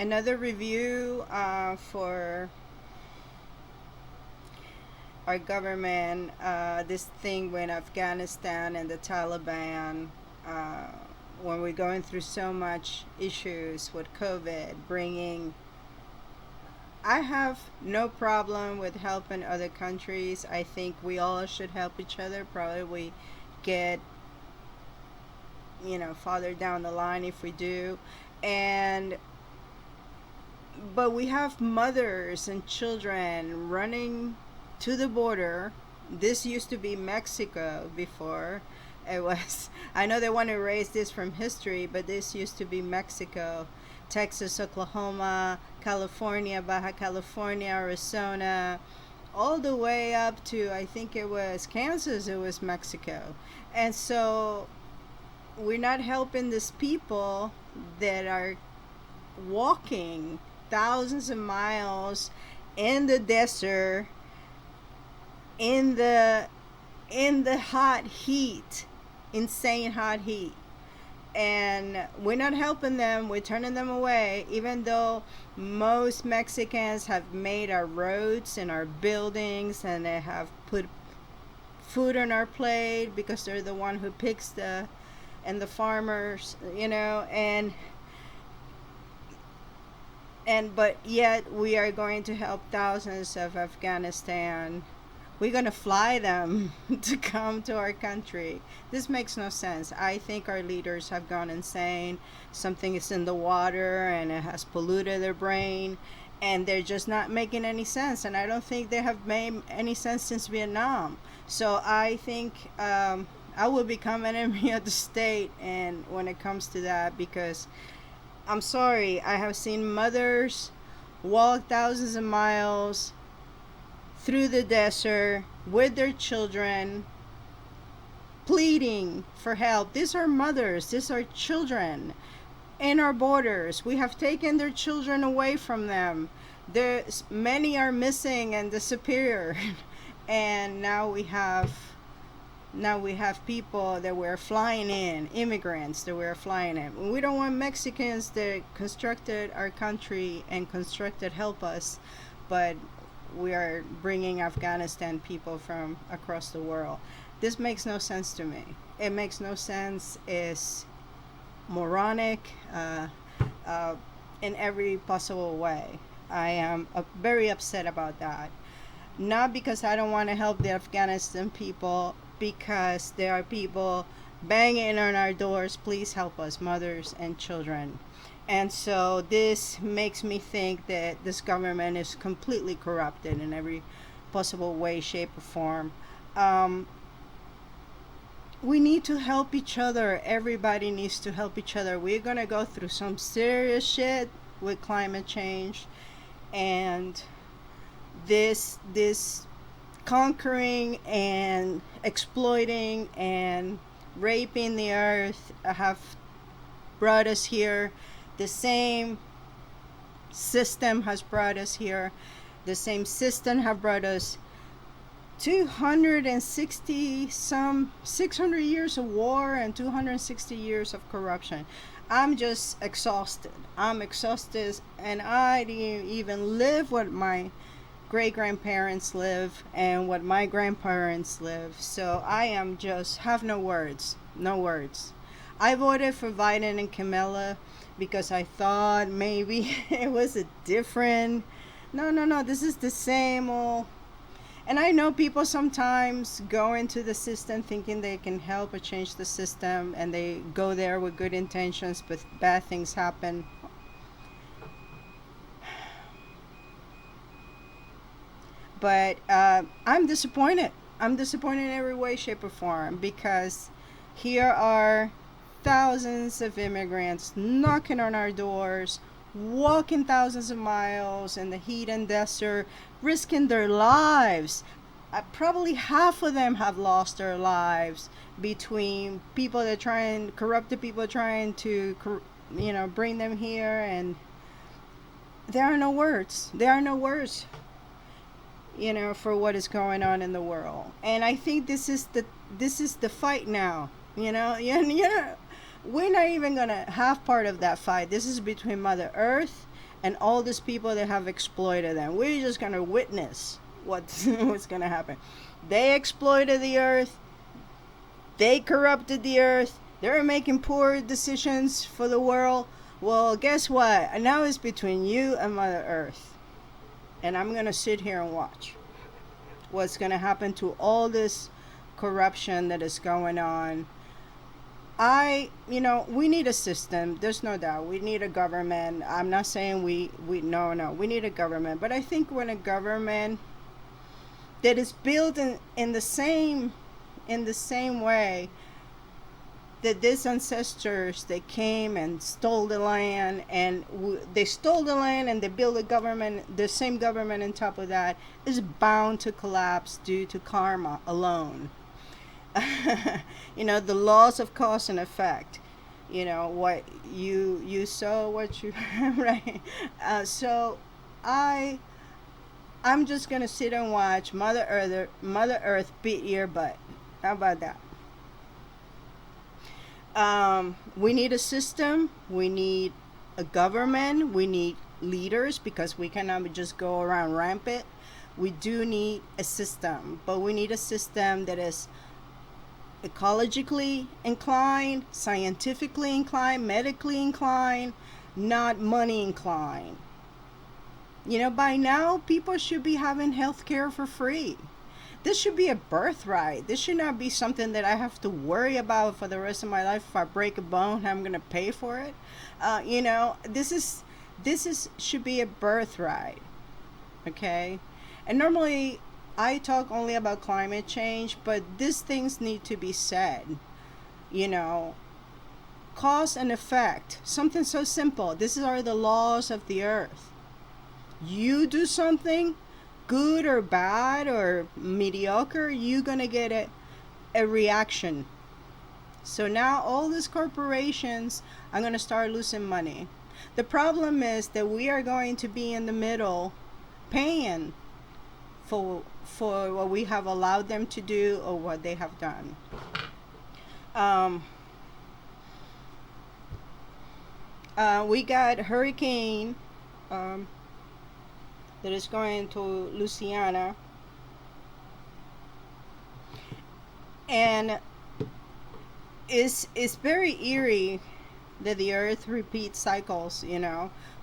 Another review for our government, this thing with Afghanistan and the Taliban, uh, when we're going through so much issues with COVID, bringing. I have no problem with helping other countries. I think we all should help each other. Probably we get, farther down the line if we do. And but we have mothers and children running to the border. This used to be Mexico before. It was, I know they want to erase this from history, but this used to be Mexico. Texas, Oklahoma, California, Baja California, Arizona, all the way up to, I think it was Kansas, it was Mexico. And so we're not helping these people that are walking thousands of miles in the desert, in the hot heat, insane hot heat. And we're not helping them, we're turning them away, even though most Mexicans have made our roads and our buildings, and they have put food on our plate because they're the one who picks the farmers, and but yet we are going to help thousands of Afghanistan. We're going to fly them to come to our country. This makes no sense. I think our leaders have gone insane. Something is in the water and it has polluted their brain, and they're just not making any sense. And I don't think they have made any sense since Vietnam. So I think I will become an enemy of the state, and when it comes to that, because I'm sorry, I have seen mothers walk thousands of miles through the desert with their children, pleading for help. These are mothers, these are children in our borders. We have taken their children away from them. There's many are missing and disappeared. And now we have people that we're flying in, immigrants that we're flying in. We don't want Mexicans that constructed our country and constructed help us, but we are bringing Afghanistan people from across the world. This makes no sense to me. It makes no sense. It's moronic uh, in every possible way. I am very upset about that. Not because I don't want to help the Afghanistan people, because there are people banging on our doors, please help us, mothers and children. And so this makes me think that this government is completely corrupted in every possible way, shape, or form. Um, we need to help each other. Everybody needs to help each other. We're going to go through some serious shit with climate change, and this conquering and exploiting and raping the earth have brought us here. The same system has brought us here. The same system have brought us 260 some 600 years of war and 260 years of corruption. I'm just exhausted. I'm exhausted, and I didn't even live what my great grandparents live and what my grandparents live. So I am just have no words. No words. I voted for Biden and Kamala because I thought maybe it was a different. No, no, no. This is the same old. And I know people sometimes go into the system thinking they can help or change the system, and they go there with good intentions, but bad things happen. But I'm disappointed. I'm disappointed in every way, shape, or form, because here are thousands of immigrants knocking on our doors, walking thousands of miles in the heat and desert, risking their lives. Probably half of them have lost their lives between people that try and corrupted people trying to, bring them here, and there are no words. There are no words, for what is going on in the world. And I think this is the fight now. We're not even gonna have part of that fight. This is between Mother Earth and all these people that have exploited them. We're just going to witness what's going to happen. They exploited the earth. They corrupted the earth. They're making poor decisions for the world. Well, guess what? Now it's between you and Mother Earth. And I'm going to sit here and watch what's going to happen to all this corruption that is going on. We need a system. There's no doubt. We need a government. I'm not saying no, we need a government. But I think when a government that is built in the same way that these ancestors, they came and stole the land, and they stole the land and they built a government, the same government on top of that is bound to collapse due to karma alone. The laws of cause and effect. What you sow, what you right. So I'm just gonna sit and watch Mother Earth beat your butt. How about that? We need a system. We need a government. We need leaders, because we cannot just go around rampant. We do need a system, but we need a system that is ecologically inclined, scientifically inclined, medically inclined, not money inclined. By now, people should be having health care for free. This should be a birthright. This should not be something that I have to worry about for the rest of my life. If I break a bone, I'm going to pay for it. This should be a birthright. Okay? And normally I talk only about climate change, but these things need to be said. Cause and effect. Something so simple. These are the laws of the earth. You do something, good or bad or mediocre, you're going to get a reaction. So now all these corporations are going to start losing money. The problem is that we are going to be in the middle paying for what we have allowed them to do or what they have done. We got hurricane that is going to Louisiana, and it's very eerie that the earth repeats cycles.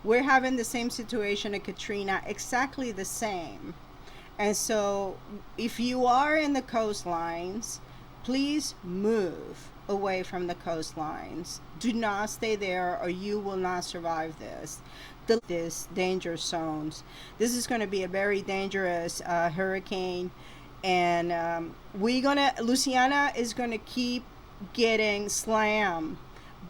We're having the same situation at Katrina, exactly the same. And so if you are in the coastlines, please move away from the coastlines. Do not stay there, or you will not survive this danger zones. This is going to be a very dangerous hurricane, and Louisiana is going to keep getting slammed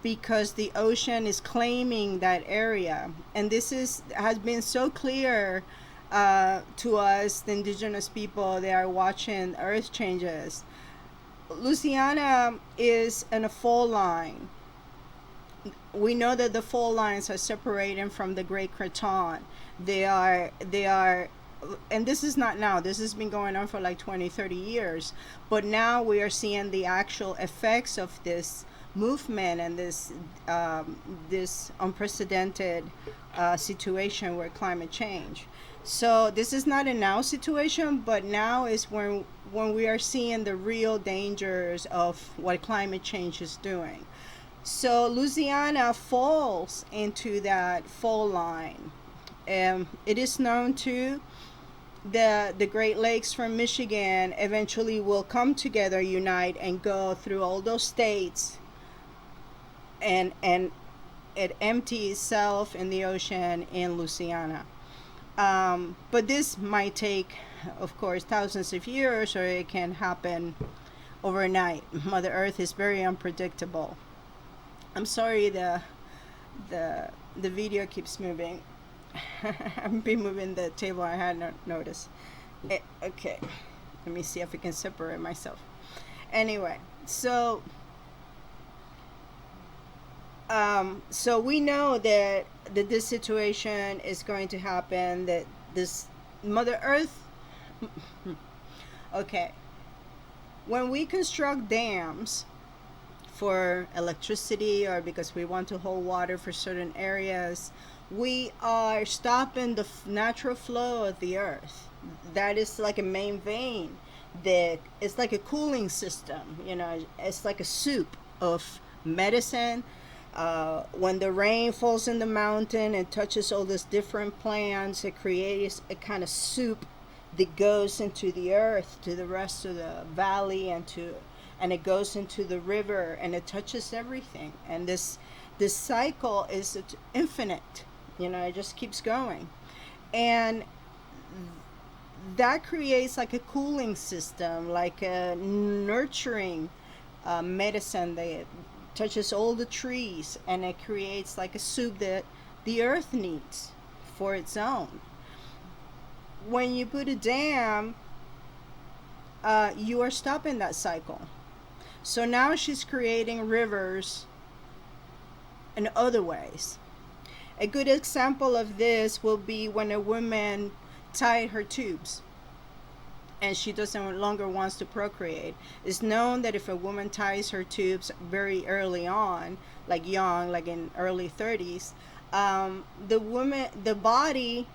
because the ocean is claiming that area. And this has been so clear to us, the indigenous people that are watching earth changes. Louisiana is in a fault line. We know that the fault lines are separating from the Great Creton. They are, and this is not now. This has been going on for like 20, 30 years. But now we are seeing the actual effects of this movement and this unprecedented situation with climate change. So this is not a now situation, but now is when we are seeing the real dangers of what climate change is doing. So Louisiana falls into that fault line. It is known too the Great Lakes from Michigan eventually will come together, unite, and go through all those states, and it empties itself in the ocean in Louisiana. But this might take, of course, thousands of years, or it can happen overnight. Mother Earth is very unpredictable. I'm sorry the video keeps moving. I've been moving the table. I had not noticed. Okay, let me see if I can separate myself. Anyway, so we know that this situation is going to happen. That this Mother Earth. Okay, when we construct dams for electricity or because we want to hold water for certain areas, we are stopping the natural flow of the earth. That is like a main vein. That it's like a cooling system. You know, it's like a soup of medicine. When the rain falls in the mountain and touches all these different plants, it creates a kind of soup that goes into the earth to the rest of the valley and it goes into the river and it touches everything. And this cycle is infinite. You know, it just keeps going. And that creates like a cooling system, like a nurturing medicine that touches all the trees, and it creates like a soup that the earth needs for its own. When you put a dam, you are stopping that cycle. So now she's creating rivers in other ways. A good example of this will be when a woman tied her tubes and she doesn't longer wants to procreate. It's known that if a woman ties her tubes very early on, like young, like in early 30s, the body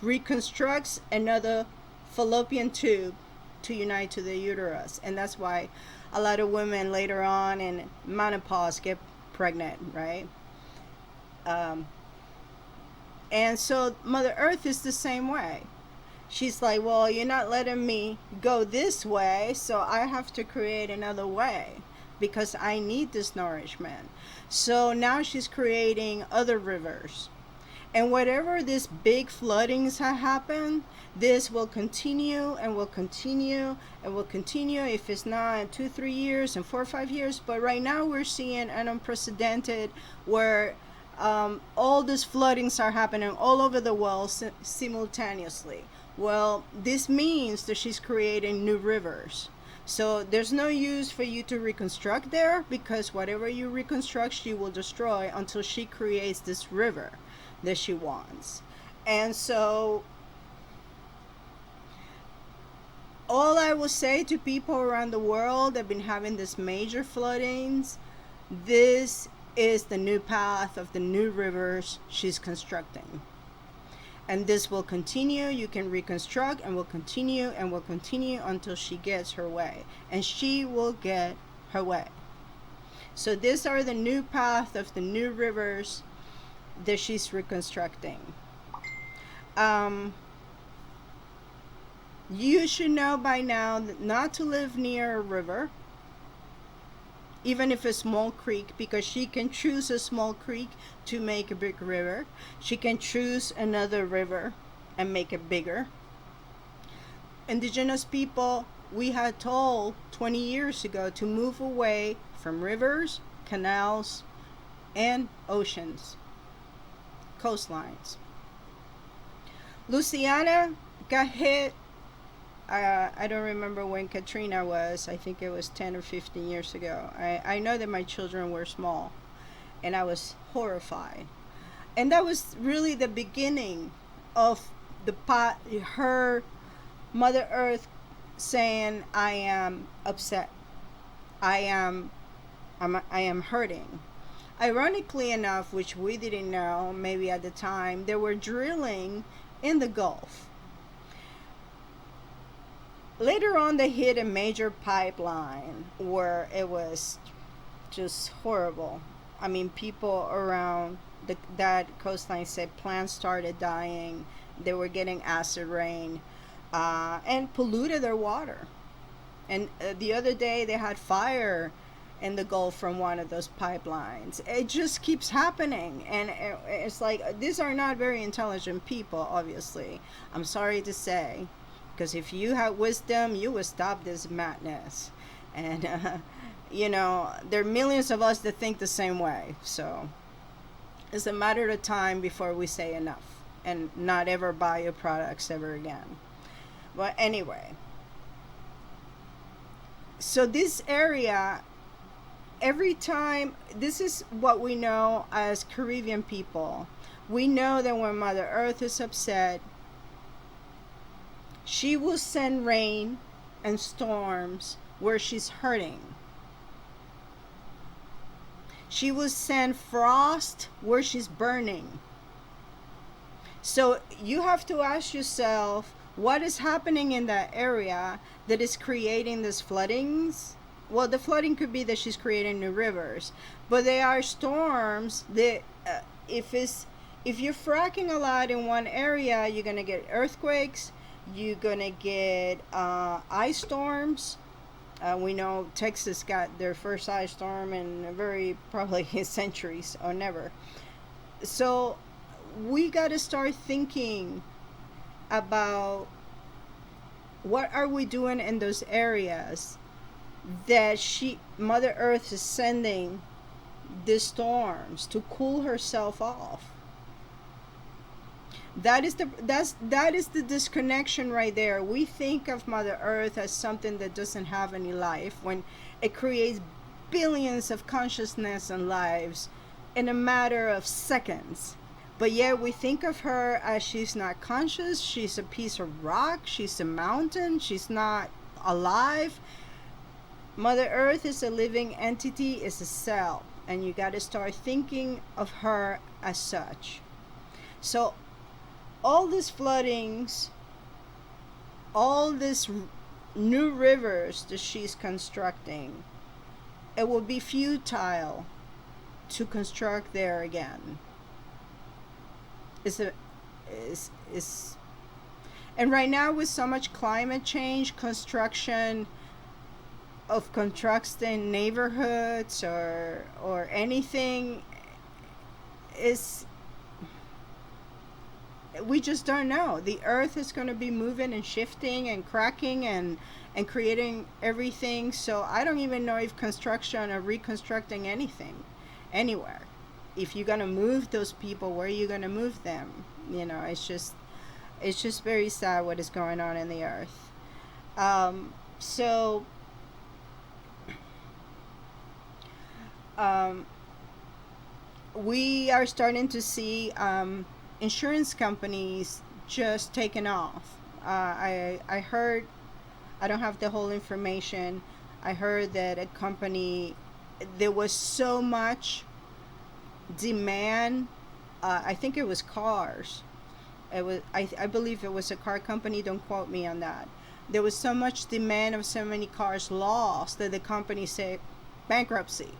reconstructs another fallopian tube to unite to the uterus, and that's why a lot of women later on in menopause get pregnant, right? Um, and so Mother Earth is the same way. She's like, well, you're not letting me go this way, so I have to create another way because I need this nourishment. So now she's creating other rivers. And whatever these big floodings have happened, this will continue and will continue and will continue if it's not in 2 3 years and 4 or 5 years. But right now we're seeing an unprecedented where all these floodings are happening all over the world simultaneously. Well, this means that she's creating new rivers. So there's no use for you to reconstruct there because whatever you reconstruct, she will destroy until she creates this river that she wants. And so, all I will say to people around the world that have been having this major floodings, this is the new path of the new rivers she's constructing. And this will continue. You can reconstruct and will continue and will continue until she gets her way. And she will get her way. So these are the new path of the new rivers that she's reconstructing. You should know by now not to live near a river, even if it's a small creek, because she can choose a small creek to make a big river. She can choose another river and make it bigger. Indigenous people, we had told 20 years ago to move away from rivers, canals, and oceans, coastlines. Louisiana got hit. I don't remember when Katrina was. I think it was 10 or 15 years ago. I know that my children were small and I was horrified. And that was really the beginning of her Mother Earth saying, I am upset. I am hurting. Ironically enough, which we didn't know maybe at the time, they were drilling in the Gulf. Later on, they hit a major pipeline where it was just horrible. I mean, people around that coastline said plants started dying. They were getting acid rain and polluted their water. And the other day, they had fire in the Gulf from one of those pipelines. It just keeps happening. And it's like, these are not very intelligent people, obviously. I'm sorry to say. Because if you had wisdom, you would stop this madness. And, there are millions of us that think the same way. So it's a matter of time before we say enough and not ever buy your products ever again. But anyway, so this area, every time, this is what we know as Caribbean people. We know that when Mother Earth is upset, she will send rain and storms where she's hurting. She will send frost where she's burning. So you have to ask yourself what is happening in that area that is creating these floodings. Well, the flooding could be that she's creating new rivers, but there are storms that if you're fracking a lot in one area, you're gonna get earthquakes, you're gonna get ice storms. We know Texas got their first ice storm in very probably centuries or never. So we got to start thinking about what are we doing in those areas that Mother Earth is sending these storms to cool herself off. That is the disconnection right there. We think of Mother Earth as something that doesn't have any life when it creates billions of consciousness and lives in a matter of seconds. But yet we think of her as she's not conscious, she's a piece of rock, she's a mountain, she's not alive. Mother Earth is a living entity, is a cell, and you got to start thinking of her as such. So all these floodings, all these new rivers that she's constructing, it will be futile to construct there again. Is and right now with so much climate change, construction of constructing neighborhoods or anything is, we just don't know. The earth is going to be moving and shifting and cracking and creating everything. So I don't even know if construction or reconstructing anything anywhere. If you're going to move those people, where are you going to move them? It's just very sad what is going on in the earth. So we are starting to see insurance companies just taking off. I heard, I don't have the whole information. I heard that a company, there was so much demand. I think it was cars. I believe it was a car company. Don't quote me on that. There was so much demand of so many cars lost that the company said bankruptcy.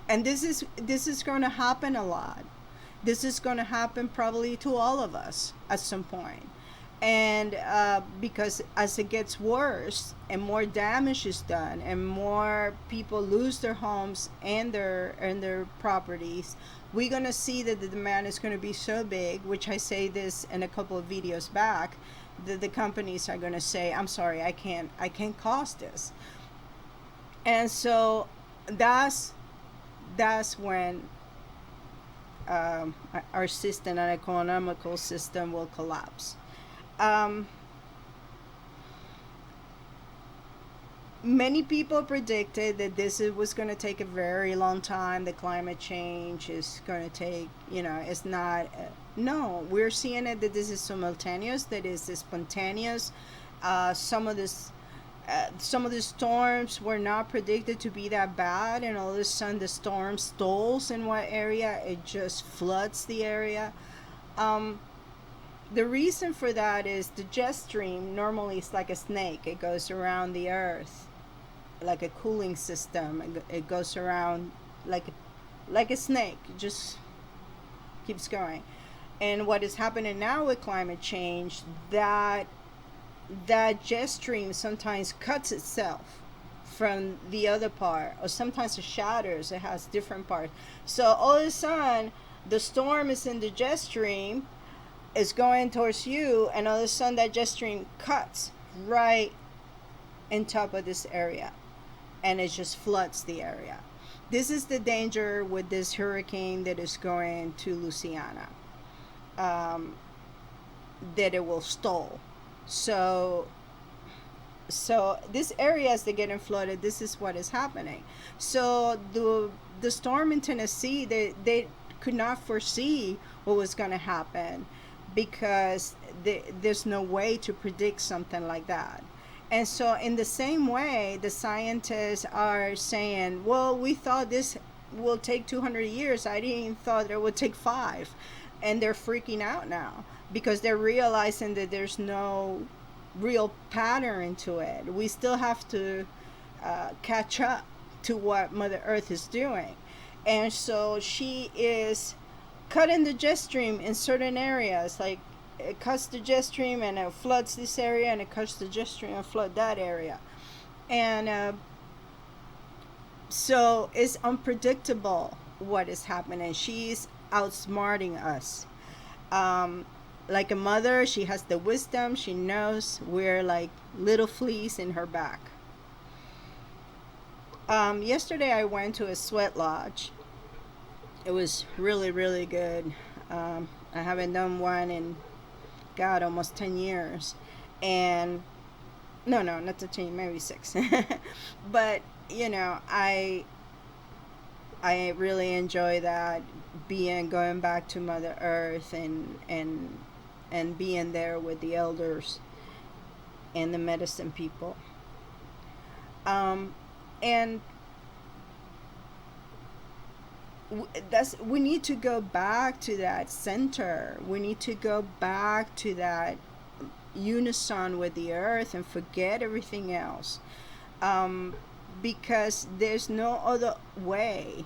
And this is going to happen a lot. This is going to happen probably to all of us at some point. And because as it gets worse and more damage is done and more people lose their homes and their properties, we're going to see that the demand is going to be so big, which I say this in a couple of videos back, that the companies are going to say, I'm sorry, I can't cost this. And so that's when our system, our economical system, will collapse. Many people predicted that this was going to take a very long time. The climate change is going to take, it's not. No, we're seeing it that this is simultaneous, that is spontaneous. Some of the storms were not predicted to be that bad, and all of a sudden the storm stalls in one area, it just floods the area. The reason for that is the jet stream normally is like a snake. It goes around the earth like a cooling system. It goes around like a snake. It just keeps going. And what is happening now with climate change, that jet stream sometimes cuts itself from the other part, or sometimes it shatters. It has different parts. So all of a sudden the storm is in the jet stream, is going towards you, and all of a sudden that jet stream cuts right in top of this area, and it just floods the area. This is the danger with this hurricane that is going to Louisiana, that it will stall. So these areas that getting flooded, this is what is happening. So the storm in Tennessee, they could not foresee what was going to happen, because there's no way to predict something like that. And so in the same way, the scientists are saying, well, we thought this will take 200 years. I didn't thought it would take 5. And they're freaking out now because they're realizing that there's no real pattern to it. We still have to catch up to what Mother Earth is doing. And so she is cutting the jet stream in certain areas. Like it cuts the jet stream and it floods this area, and it cuts the jet stream and flood that area. And so it's unpredictable what is happening. She's outsmarting us. Like a mother, she has the wisdom. She knows we're like little fleas in her back. Yesterday I went to a sweat lodge. It was really, really good. I haven't done one in, God, almost 10 years. And no, not the 10, maybe 6. But, I really enjoy that, going back to Mother Earth, and being there with the elders and the medicine people. And we need to go back to that center. We need to go back to that unison with the earth and forget everything else. Because there's no other way.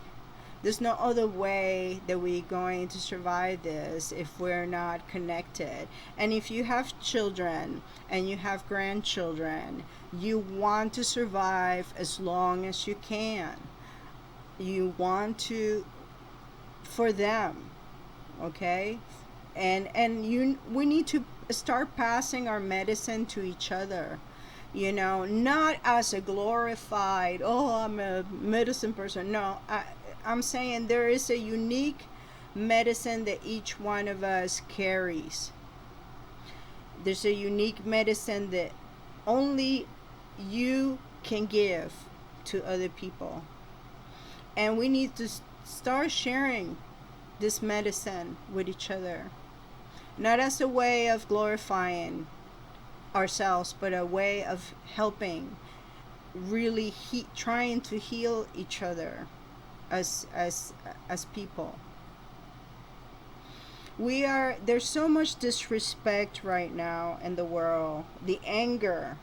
There's no other way that we're going to survive this if we're not connected. And if you have children and you have grandchildren, you want to survive as long as you can. You want to, for them, okay? And we need to start passing our medicine to each other. Not as a glorified, oh, I'm a medicine person. No, I'm saying there is a unique medicine that each one of us carries. There's a unique medicine that only you can give to other people. And we need to start sharing this medicine with each other. Not as a way of glorifying ourselves, but a way of helping, really trying to heal each other as people. There's so much disrespect right now in the world, the anger,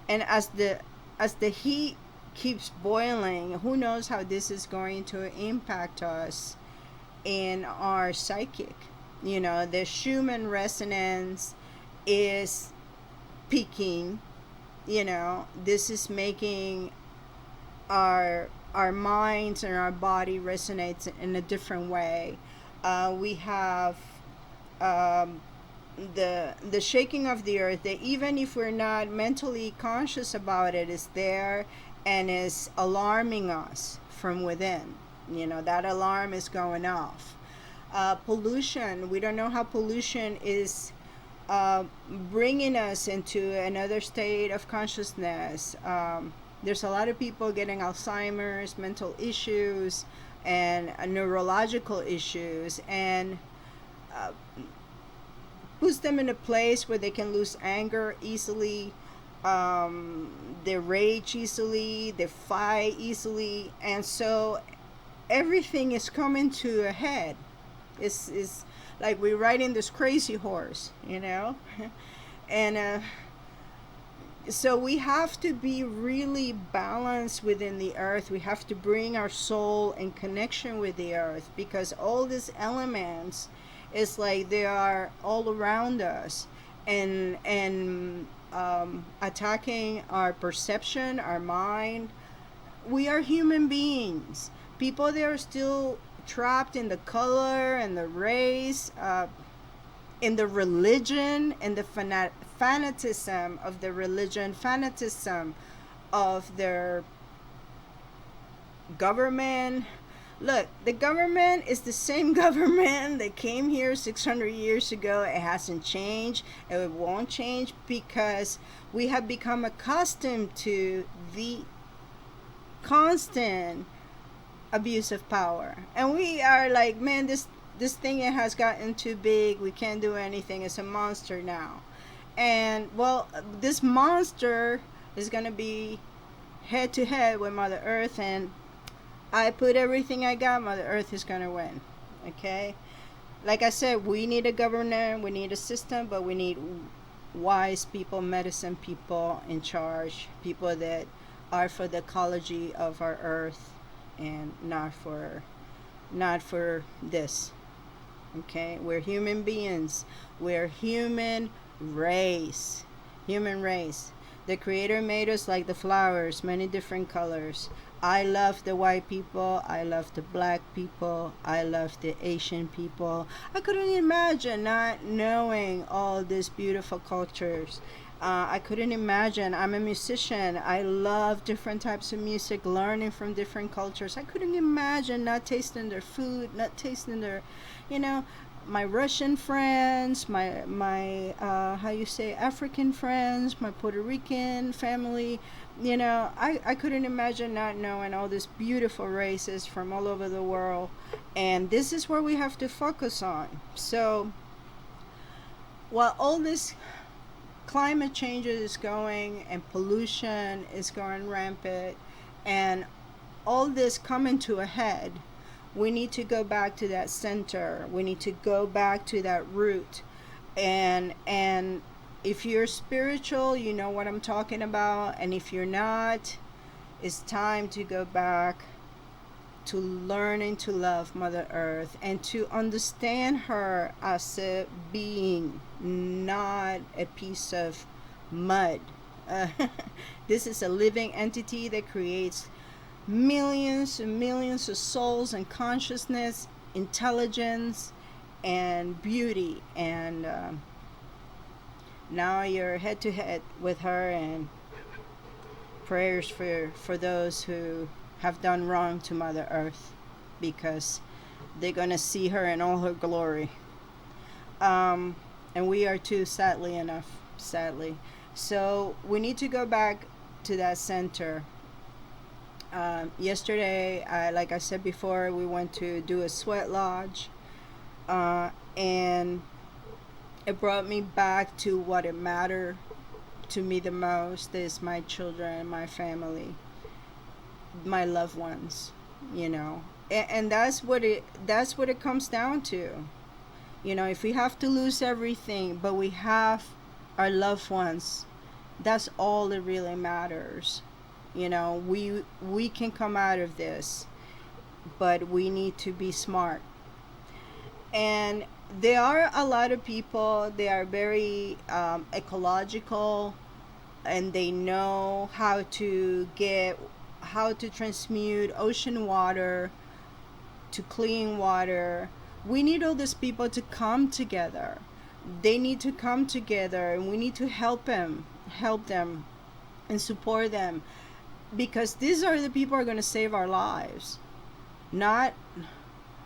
and as the heat keeps boiling, who knows how this is going to impact us in our psychic. The Schumann resonance is peaking. This is making our minds and our body resonates in a different way. We have the shaking of the earth, that even if we're not mentally conscious about it, is there and is alarming us from within. That alarm is going off. Pollution, we don't know how pollution is bringing us into another state of consciousness. There's a lot of people getting Alzheimer's, mental issues, and neurological issues, and puts them in a place where they can lose anger easily, they rage easily, they fight easily, and so everything is coming to a head. It's like we're riding this crazy horse, and so we have to be really balanced within the earth. We have to bring our soul in connection with the earth, because all these elements is like they are all around us, and attacking our perception, our mind. We are human beings. People, they are still trapped in the color and the race, in the religion, and the fanaticism of the religion, fanaticism of their government. Look, the government is the same government that came here 600 years ago. It hasn't changed. It won't change, because we have become accustomed to the constant abuse of power. And we are like, man, this thing, it has gotten too big. We can't do anything. It's a monster now. And, well, this monster is going to be head to head with Mother Earth, and I put everything I got, Mother Earth is gonna win. Okay? Like I said, we need a governor, we need a system, but we need wise people, medicine people in charge, people that are for the ecology of our earth and not for this. Okay? We're human beings. We're human race. The creator made us like the flowers, many different colors. I love the white people, I love the black people, I love the Asian people. I couldn't imagine not knowing all these beautiful cultures. I couldn't imagine. I'm a musician. I love different types of music, learning from different cultures. I couldn't imagine not tasting their food, not tasting their, you know, my Russian friends, my how you say African friends, my Puerto Rican family. I couldn't imagine not knowing all these beautiful races from all over the world, and this is where we have to focus on. So, while all this climate change is going and pollution is going rampant, and all this coming to a head, we need to go back to that center. We need to go back to that root. And if you're spiritual, you know what I'm talking about. And if you're not, it's time to go back to learning to love Mother Earth and to understand her as a being, not a piece of mud. Uh, this is a living entity that creates millions and millions of souls and consciousness, intelligence, and beauty. And now you're head to head with her, and prayers for those who have done wrong to Mother Earth, because they're going to see her in all her glory. And we are too, sadly enough, sadly. So we need to go back to that center. Yesterday, like I said before, we went to do a sweat lodge, and it brought me back to what it mattered to me the most is my children, my family, my loved ones, and that's what it comes down to. If we have to lose everything, but we have our loved ones, that's all that really matters. We can come out of this, but we need to be smart. And there are a lot of people, they are very ecological, and they know how to transmute ocean water to clean water. We need all these people to come together. They need to come together, and we need to help them and support them, because these are the people who are going to save our lives, not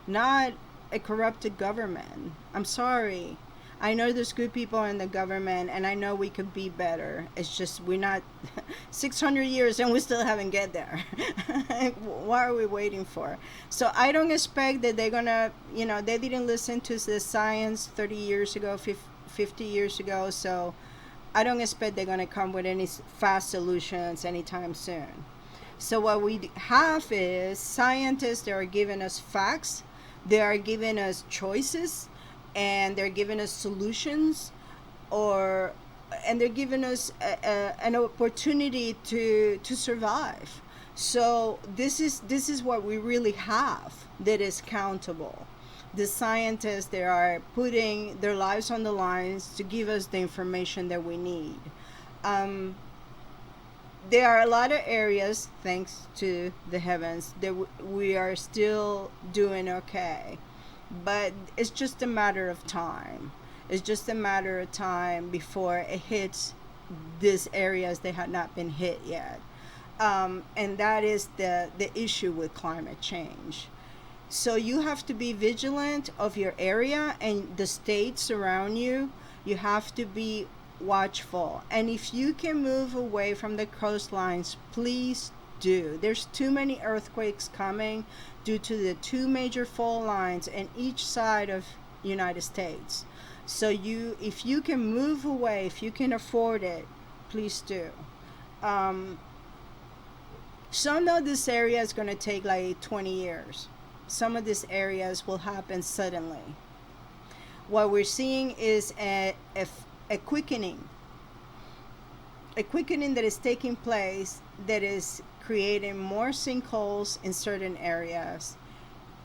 a corrupted government. I'm sorry. I know there's good people in the government, and I know we could be better. It's just we're not 600 years and we still haven't get there. What are we waiting for? So I don't expect that they're gonna, they didn't listen to the science 30 years ago, 50 years ago. So I don't expect they're gonna come with any fast solutions anytime soon. So what we have is scientists that are giving us facts, they are giving us choices, and they're giving us solutions, and they're giving us an opportunity to survive. So this is what we really have that is countable. The scientists, they are putting their lives on the lines to give us the information that we need. There are a lot of areas, thanks to the heavens, that we are still doing okay. But it's just a matter of time. It's just a matter of time before it hits these areas that had not been hit yet. And that is the issue with climate change. So you have to be vigilant of your area and the states around you. You have to be watchful. And if you can move away from the coastlines, please do. There's too many earthquakes coming due to the two major fault lines in each side of United States. So if you can move away, if you can afford it, please do. Some of this area is going to take like 20 years. Some of these areas will happen suddenly. What we're seeing is a quickening, a quickening that is taking place, that is creating more sinkholes in certain areas,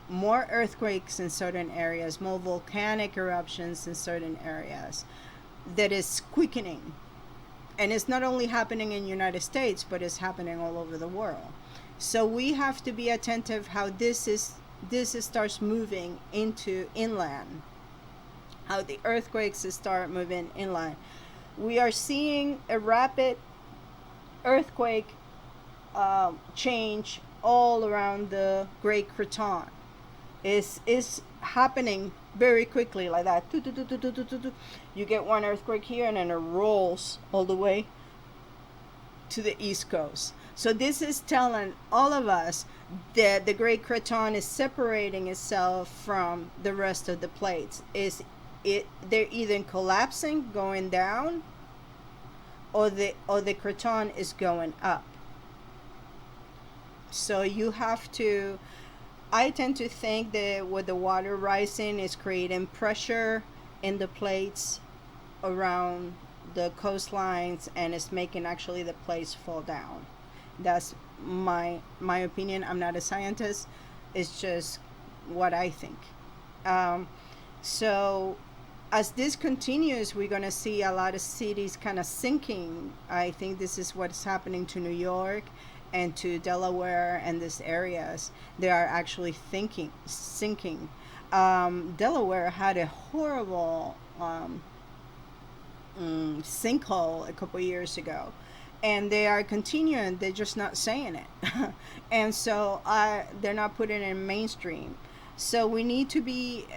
more earthquakes in certain areas, more volcanic eruptions in certain areas, that is quickening. And it's not only happening in the United States, but it's happening all over the world. So we have to be attentive how this starts moving into inland, how the earthquakes start moving inland. We are seeing a rapid earthquake change all around the Great Creton. Is happening very quickly like that. You get one earthquake here, and then it rolls all the way to the East Coast. So this is telling all of us that the Great Creton is separating itself from the rest of the plates. They're either collapsing, going down, or the Creton is going up. So you have to, I tend to think that with the water rising is creating pressure in the plates around the coastlines, and it's making actually the plates fall down. That's my opinion. I'm not a scientist. It's just what I think. Um, so as this continues, we're going to see a lot of cities kind of sinking. I think this is what's happening to New York and to Delaware and these areas. They are actually sinking. Delaware had a horrible sinkhole a couple years ago, and they are continuing. They're just not saying it, and so they're not putting it in mainstream. So we need to be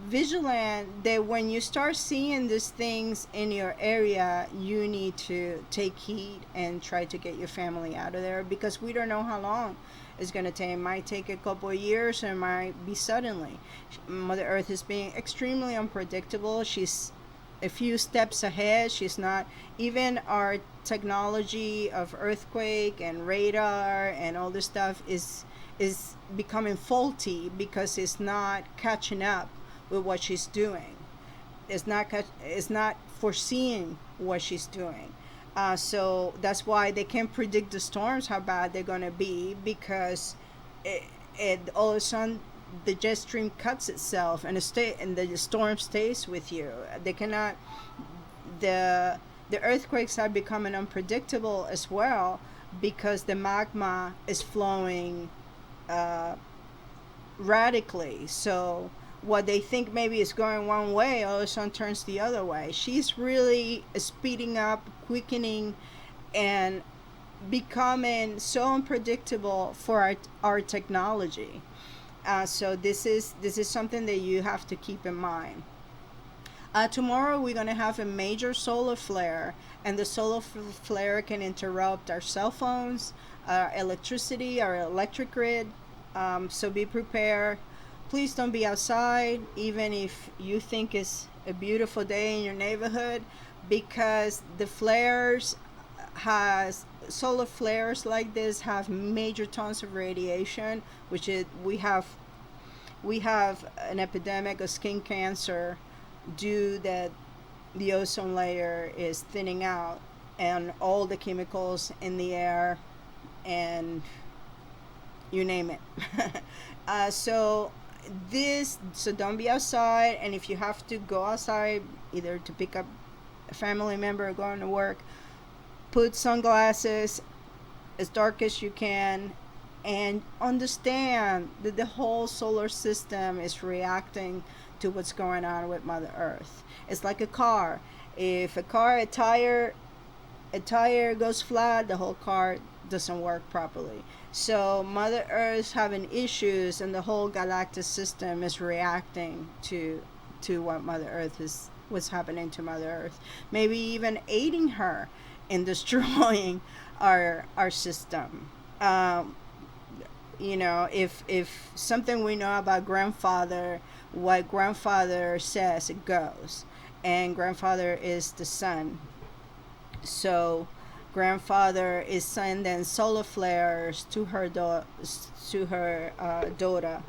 vigilant that when you start seeing these things in your area, you need to take heed and try to get your family out of there, because we don't know how long it's going to take. It might take a couple of years, or it might be suddenly. Mother Earth is being extremely unpredictable. She's a few steps ahead. She's not, even our technology of earthquake and radar and all this stuff is becoming faulty because it's not catching up with what she's doing. It's not foreseeing what she's doing. So that's why they can't predict the storms, how bad they're gonna be, because all of a sudden the jet stream cuts itself, and the storm stays with you. They cannot. The earthquakes are becoming unpredictable as well, because the magma is flowing radically. So what they think maybe is going one way, all of a sudden turns the other way. She's really speeding up, quickening, and becoming so unpredictable for our technology. So this is something that you have to keep in mind. Tomorrow we're going to have a major solar flare, and the solar flare can interrupt our cell phones, our electricity, our electric grid. So be prepared. Please don't be outside, even if you think it's a beautiful day in your neighborhood, because the flares has solar flares like this have major tons of radiation, which is we have an epidemic of skin cancer due that the ozone layer is thinning out, and all the chemicals in the air, and you name it. So don't be outside, and if you have to go outside, either to pick up a family member or going to work, put sunglasses as dark as you can, and understand that the whole solar system is reacting to what's going on with Mother Earth. It's like a car. If a tire goes flat, the whole car doesn't work properly. So Mother Earth's having issues, and the whole galactic system is reacting to what's happening to Mother Earth. Maybe even aiding her in destroying our system. If something we know about grandfather, what grandfather says, it goes, and grandfather is the sun. So grandfather is sending solar flares to her daughter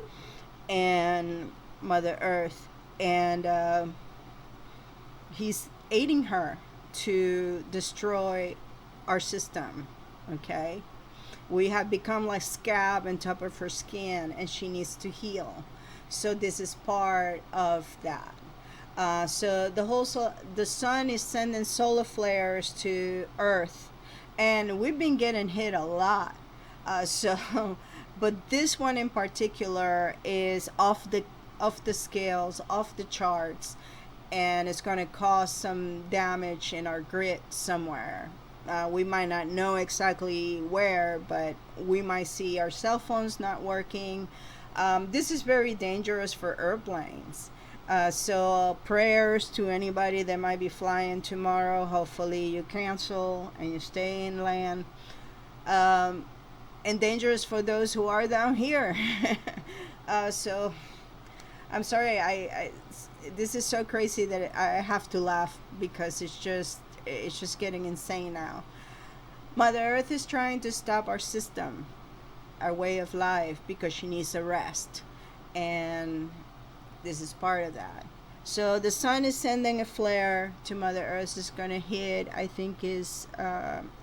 and Mother Earth, and he's aiding her to destroy our system. Okay, we have become like scab on top of her skin, and she needs to heal. So this is part of that. So the sun is sending solar flares to Earth, and we've been getting hit a lot. So, but this one in particular is off the scales, off the charts, and it's going to cause some damage in our grid somewhere. We might not know exactly where, but we might see our cell phones not working. This is very dangerous for airplanes. So prayers to anybody that might be flying tomorrow. Hopefully you cancel and you stay inland. And dangerous for those who are down here. So I'm sorry. I this is so crazy that I have to laugh because it's just getting insane now. Mother Earth is trying to stop our system, our way of life, because she needs a rest, and this is part of that. So the sun is sending a flare to Mother Earth. Is going to hit, I think, is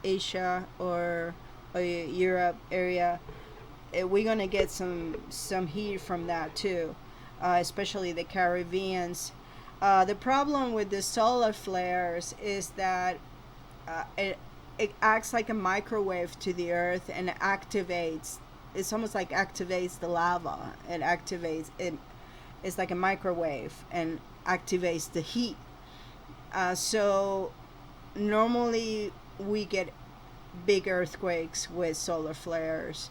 Asia or Europe area. We're going to get some heat from that too, especially the Caribbeans. The problem with the solar flares is that it acts like a microwave to the Earth and activates. It's almost like activates the lava. It's like a microwave and activates the heat. So normally we get big earthquakes with solar flares,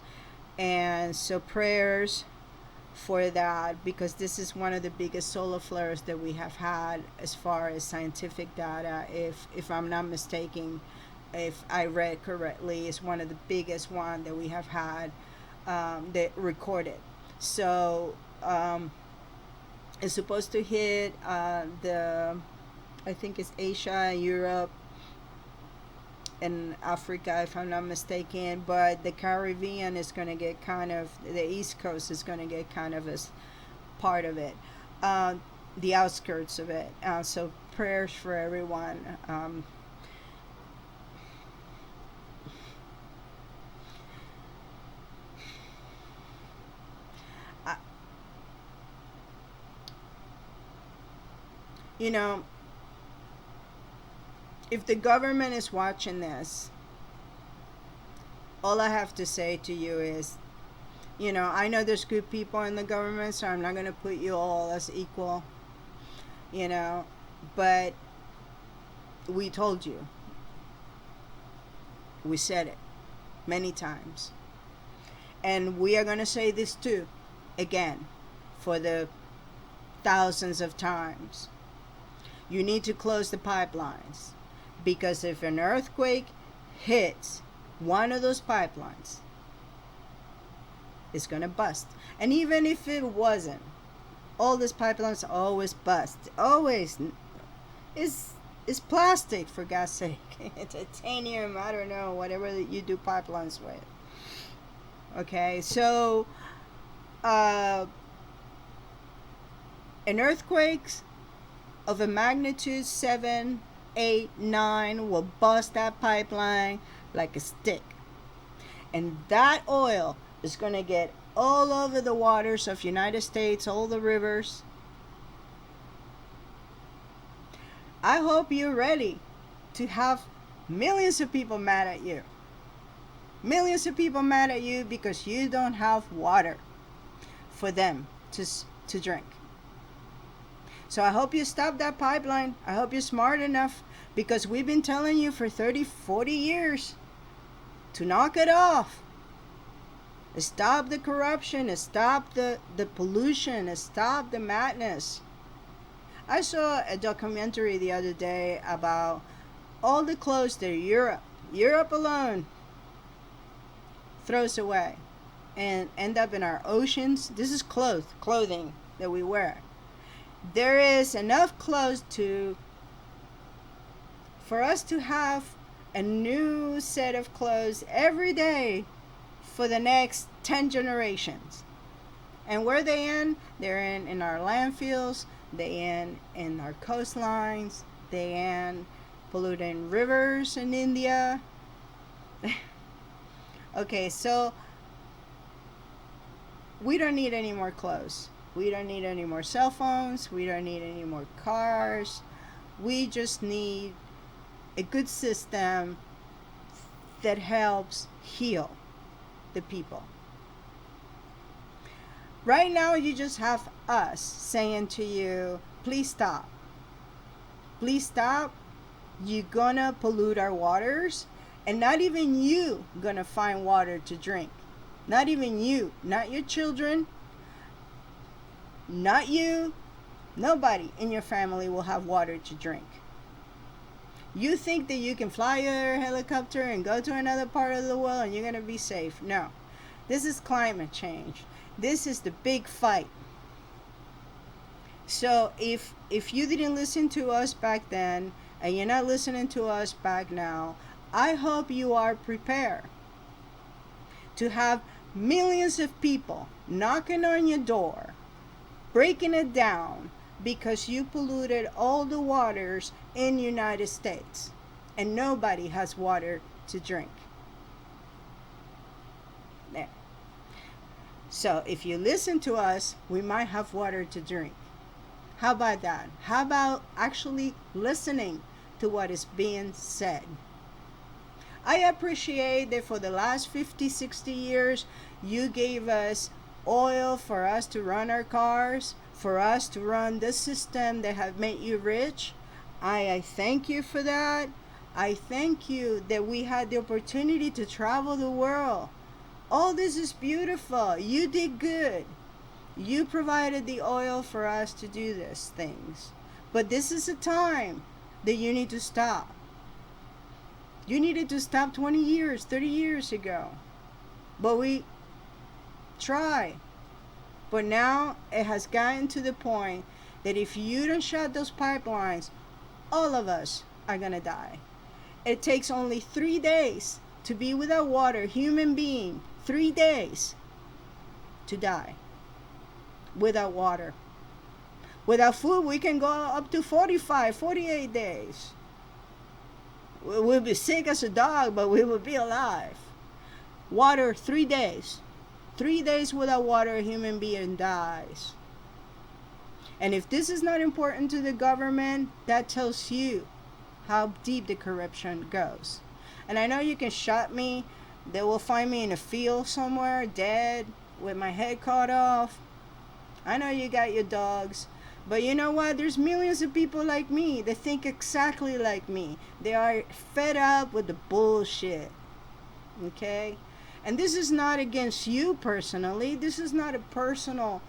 and so prayers for that, because this is one of the biggest solar flares that we have had as far as scientific data. If I'm not mistaken, if I read correctly, it's one of the biggest one that we have had that recorded. So it's supposed to hit I think it's Asia, Europe, and Africa, if I'm not mistaken. But the Caribbean is going to get kind of, the East Coast is going to get kind of as part of it, the outskirts of it. So prayers for everyone. I, you know, if the government is watching this, all I have to say to you is, I know there's good people in the government, so I'm not going to put you all as equal, you know, but we told you. We said it many times. And we are going to say this too, again, for the thousands of times. You need to close the pipelines, because if an earthquake hits one of those pipelines, it's going to bust. And even if it wasn't, all these pipelines always bust. Always. It's plastic, for God's sake. Titanium, I don't know, whatever you do pipelines with. Okay, so an earthquake of a magnitude 7, 8, 9 will bust that pipeline like a stick. And that oil is going to get all over the waters of United States, all the rivers. I hope you're ready to have millions of people mad at you. Millions of people mad at you because you don't have water for them to drink. So I hope you stop that pipeline. I hope you're smart enough, because we've been telling you for 30, 40 years to knock it off. Stop the corruption, stop the pollution, stop the madness. I saw a documentary the other day about all the clothes that Europe alone throws away and end up in our oceans. This is clothing that we wear. There is enough clothes for us to have a new set of clothes every day for the next 10 generations. And where they in? They're in our landfills, they in our coastlines, they in polluting rivers in India. Okay, so we don't need any more clothes. We don't need any more cell phones. We don't need any more cars. We just need a good system that helps heal the people. Right now, you just have us saying to you, please stop. Please stop. You're gonna pollute our waters, and not even you gonna find water to drink. Not even you. Not your children. Not you. Nobody in your family will have water to drink. You think that you can fly your helicopter and go to another part of the world and you're going to be safe. No. This is climate change. This is the big fight. So if you didn't listen to us back then and you're not listening to us back now, I hope you are prepared to have millions of people knocking on your door, breaking it down, because you polluted all the waters in the United States and nobody has water to drink. There. So if you listen to us, we might have water to drink. How about that? How about actually listening to what is being said? I appreciate that for the last 50, 60 years, you gave us oil for us to run our cars, for us to run this system that have made you rich. I thank you for that. I thank you that we had the opportunity to travel the world. All this is beautiful. You did good. You provided the oil for us to do these things. But this is a time that you need to stop. You needed to stop 20 years, 30 years ago. But we try. But now it has gotten to the point that if you don't shut those pipelines, all of us are going to die. It takes only 3 days to be without water, human being, 3 days to die without water. Without food, we can go up to 45, 48 days. We'll be sick as a dog, but we will be alive. Water, 3 days. 3 days without water, a human being dies. And if this is not important to the government, that tells you how deep the corruption goes. And I know you can shot me. They will find me in a field somewhere, dead, with my head cut off. I know you got your dogs. But you know what? There's millions of people like me that think exactly like me. They are fed up with the bullshit. Okay? And this is not against you personally. This is not a personal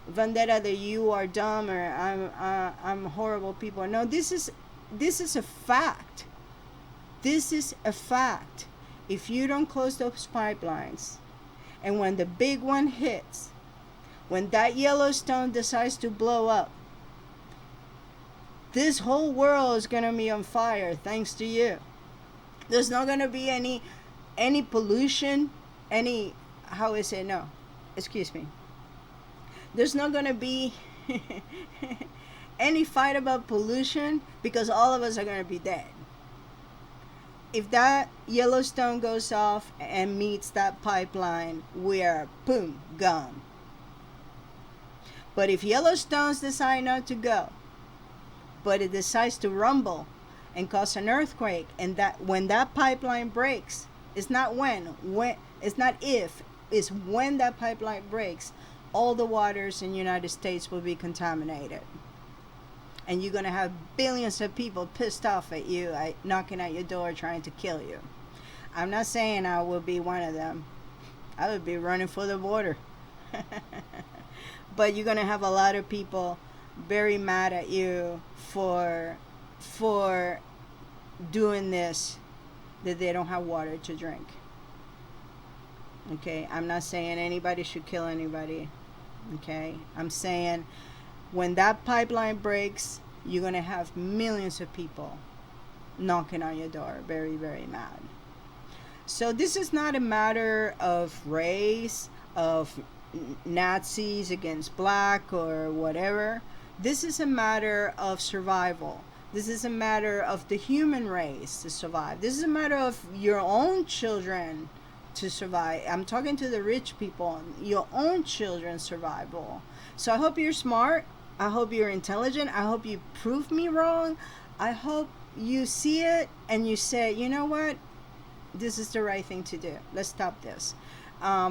vendetta that you are dumb or I'm horrible people. No, this is a fact. This is a fact. If you don't close those pipelines, and when the big one hits, when that Yellowstone decides to blow up, this whole world is gonna be on fire thanks to you. There's not gonna be any pollution, any excuse me. There's not gonna be any fight about pollution because all of us are gonna be dead. If that Yellowstone goes off and meets that pipeline, we are boom, gone. But if Yellowstones decide not to go, but it decides to rumble and cause an earthquake, and that when that pipeline breaks, it's not when it's not if, it's when that pipeline breaks, all the waters in the United States will be contaminated. And you're going to have billions of people pissed off at you, knocking at your door trying to kill you. I'm not saying I will be one of them. I would be running for the border. But you're going to have a lot of people very mad at you for doing this, that they don't have water to drink. Okay, I'm not saying anybody should kill anybody. Okay, I'm saying when that pipeline breaks, you're going to have millions of people knocking on your door, very, very mad. So this is not a matter of race, of Nazis against black or whatever. This is a matter of survival. This is a matter of the human race to survive. This is a matter of your own children to survive. I'm talking to the rich people, your own children's survival. So I hope you're smart. I hope you're intelligent. I hope you prove me wrong. I hope you see it and you say, you know what? This is the right thing to do. Let's stop this.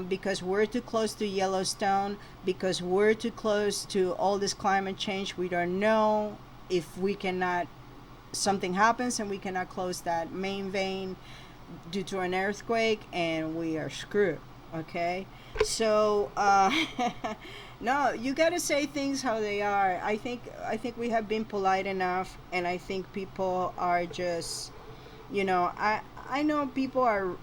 Because we're too close to Yellowstone, because we're too close to all this climate change. We don't know if we cannot, something happens and we cannot close that main vein due to an earthquake, and we are screwed. Okay, so no, you gotta say things how they are. I think we have been polite enough, and I think people are just, I know people are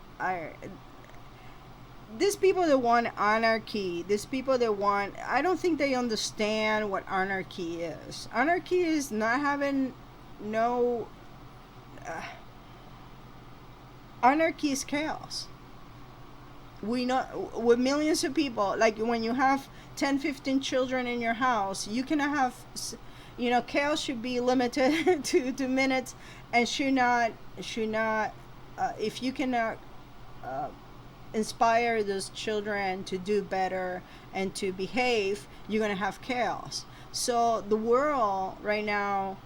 these people that want anarchy, these people that want, I don't think they understand what anarchy is. Anarchy is not having no, anarchy is chaos. We know, with millions of people, like when you have 10, 15 children in your house, you cannot have, chaos should be limited to minutes, and should not, if you cannot, inspire those children to do better and to behave, you're going to have chaos. So the world right now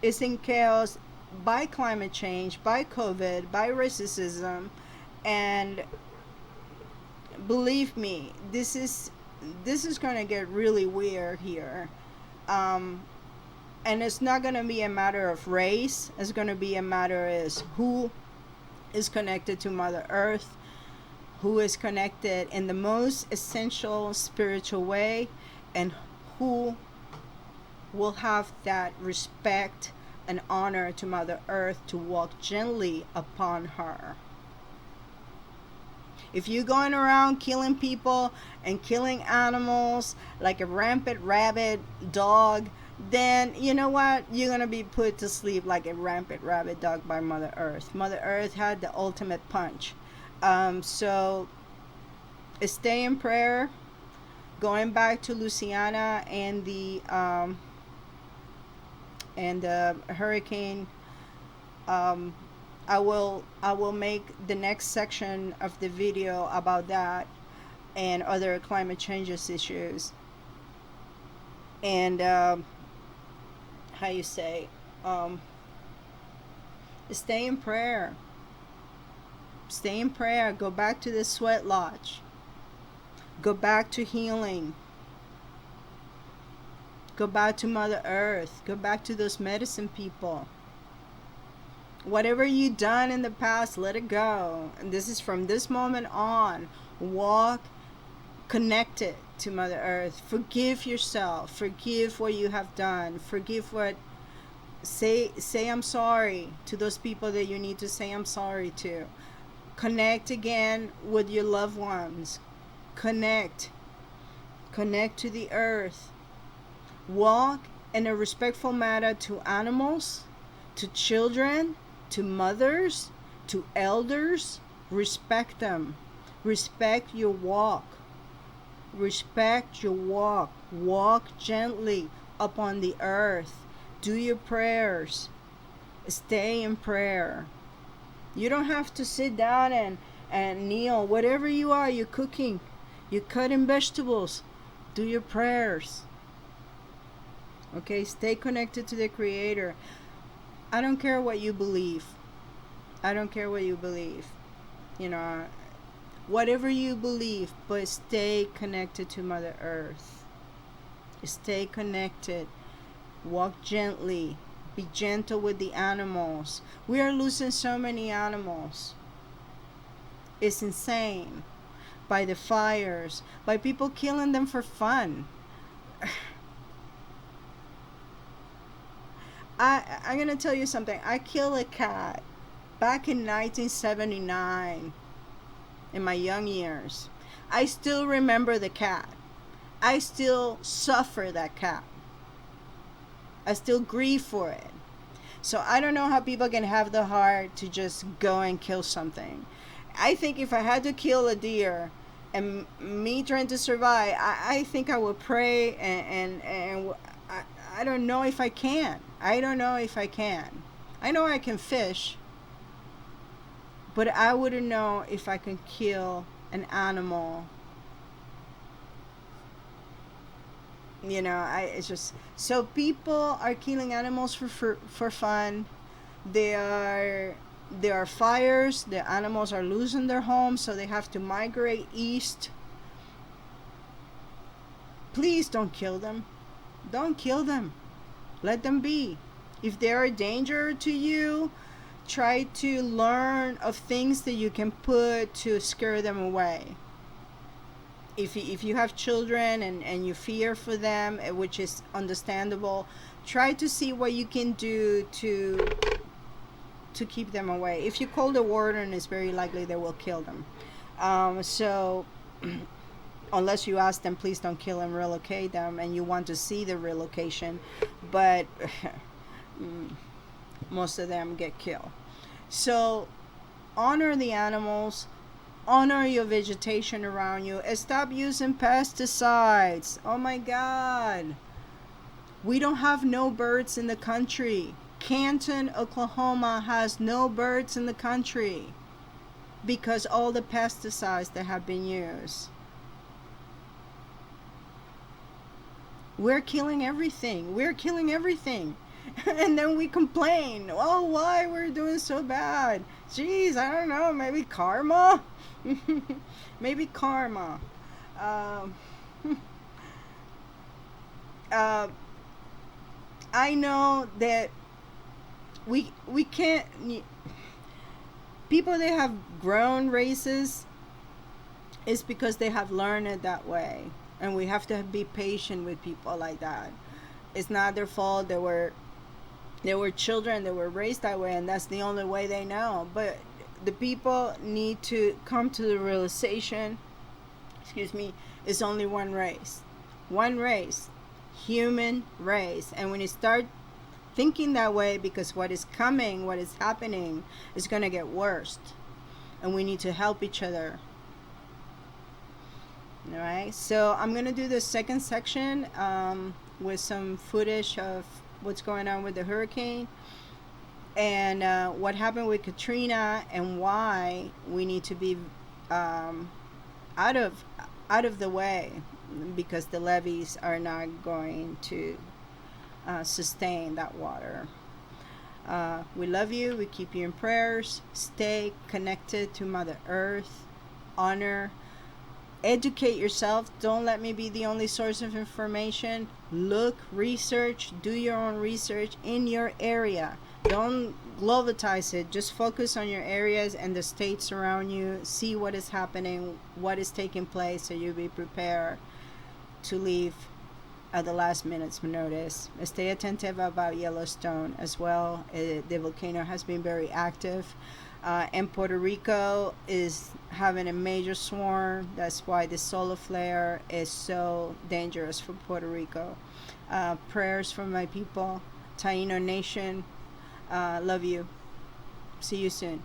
is in chaos by climate change, by COVID, by racism, and believe me, this is going to get really weird here. And it's not going to be a matter of race. It's going to be a matter is who is connected to Mother Earth, who is connected in the most essential spiritual way, and who will have that respect and honor to Mother Earth to walk gently upon her. If you're going around killing people and killing animals like a rampant rabid dog, then you know what? You're going to be put to sleep like a rampant rabid dog by Mother Earth. Mother Earth had the ultimate punch. So stay in prayer. Going back to Louisiana and the hurricane, I will make the next section of the video about that and other climate changes issues. And how you say, stay in prayer. Stay in prayer. Go back to the sweat lodge. Go back to healing. Go back to Mother Earth. Go back to those medicine people. Whatever you done in the past, let it go. And this is from this moment on. Walk connected to Mother Earth. Forgive yourself. Forgive what you have done. Forgive what, say I'm sorry to those people that you need to say I'm sorry to. Connect again with your loved ones. Connect to the earth. Walk in a respectful manner to animals, to children, to mothers, to elders. Respect them. Respect your walk. Respect your walk. Walk gently upon the earth. Do your prayers. Stay in prayer. You don't have to sit down and kneel. Whatever you are, you're cooking, you're cutting vegetables. Do your prayers. Okay, stay connected to the Creator. I don't care what you believe. I don't care what you believe. Whatever you believe, but stay connected to Mother Earth. Stay connected. Walk gently. Be gentle with the animals. We are losing so many animals. It's insane. By the fires, by people killing them for fun. I'm gonna tell you something. I killed a cat back in 1979 in my young years. I still remember the cat. I still suffer that cat. I still grieve for it. So I don't know how people can have the heart to just go and kill something. I think if I had to kill a deer and me trying to survive, I think I would pray and I don't know if I can. I don't know if I can. I know I can fish, but I wouldn't know if I can kill an animal. You know, it's just so people are killing animals for fun. They are there are fires. The animals are losing their homes, so they have to migrate east. Please don't kill them. Don't kill them. Let them be. If they are a danger to you, try to learn of things that you can put to scare them away. If you have children and you fear for them, which is understandable, try to see what you can do to keep them away. If you call the warden, it's very likely they will kill them. So unless you ask them, please don't kill them, relocate them, and you want to see the relocation, but most of them get killed. So honor the animals, honor your vegetation around you, and stop using pesticides. Oh my God. We don't have no birds in the country. Canton, Oklahoma has no birds in the country because all the pesticides that have been used. We're killing everything. We're killing everything. And then we complain, oh, why we're doing so bad. Jeez, I don't know, maybe karma. Maybe karma. um, uh, I know that we can't, people that have grown races is because they have learned it that way, and we have to be patient with people like that. It's not their fault. They were children that were raised that way, and that's the only way they know. But the people need to come to the realization, excuse me, it's only one race, human race. And when you start thinking that way, because what is coming, what is happening, is going to get worse, and we need to help each other. All right, so I'm going to do the second section with some footage of what's going on with the hurricane and what happened with Katrina and why we need to be out of the way, because the levees are not going to sustain that water. We love you. We keep you in prayers. Stay connected to Mother Earth. Honor. Educate yourself. Don't let me be the only source of information. Look, research, do your own research in your area. Don't globalize it. Just focus on your areas and the states around you. See what is happening, what is taking place, so you'll be prepared to leave at the last minute's notice. Stay attentive about Yellowstone as well. The volcano has been very active. And Puerto Rico is having a major swarm. That's why the solar flare is so dangerous for Puerto Rico. Prayers for my people, Taino Nation. Love you. See you soon.